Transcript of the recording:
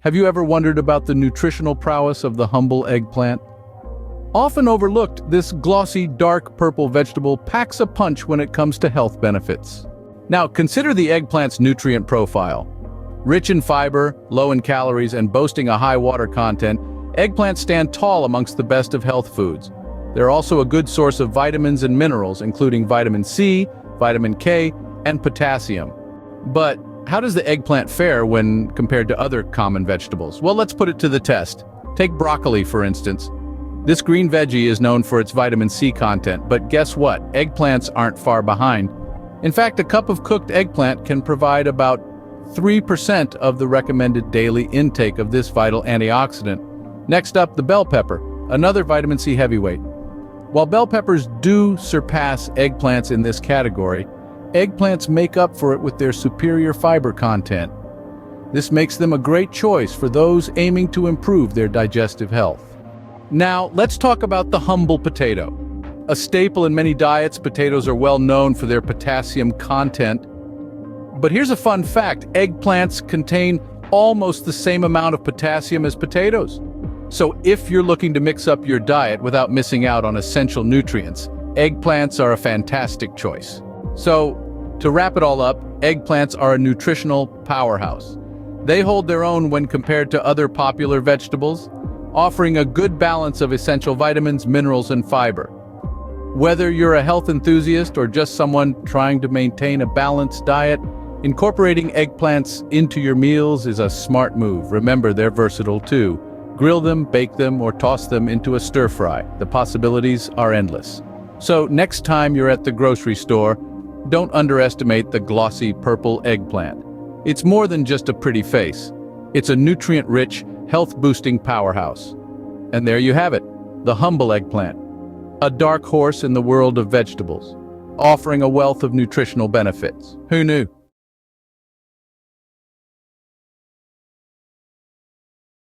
Have you ever wondered about the nutritional prowess of the humble eggplant? Often overlooked, this glossy, dark purple vegetable packs a punch when it comes to health benefits. Now, consider the eggplant's nutrient profile. Rich in fiber, low in calories, and boasting a high water content, eggplants stand tall amongst the best of health foods. They're also a good source of vitamins and minerals, including vitamin C, vitamin K, and potassium. But how does the eggplant fare when compared to other common vegetables? Well, let's put it to the test. Take broccoli, for instance. This green veggie is known for its vitamin C content, but guess what? Eggplants aren't far behind. In fact, a cup of cooked eggplant can provide about 3% of the recommended daily intake of this vital antioxidant. Next up, the bell pepper, another vitamin C heavyweight. While bell peppers do surpass eggplants in this category, eggplants make up for it with their superior fiber content. This makes them a great choice for those aiming to improve their digestive health. Now, let's talk about the humble potato. A staple in many diets, potatoes are well known for their potassium content. But here's a fun fact: eggplants contain almost the same amount of potassium as potatoes. So if you're looking to mix up your diet without missing out on essential nutrients, eggplants are a fantastic choice. So, to wrap it all up, eggplants are a nutritional powerhouse. They hold their own when compared to other popular vegetables, offering a good balance of essential vitamins, minerals, and fiber. Whether you're a health enthusiast or just someone trying to maintain a balanced diet, incorporating eggplants into your meals is a smart move. Remember, they're versatile too. Grill them, bake them, or toss them into a stir-fry. The possibilities are endless. So next time you're at the grocery store, don't underestimate the glossy purple eggplant. It's more than just a pretty face. It's a nutrient-rich, health-boosting powerhouse. And there you have it, the humble eggplant. A dark horse in the world of vegetables, offering a wealth of nutritional benefits. Who knew?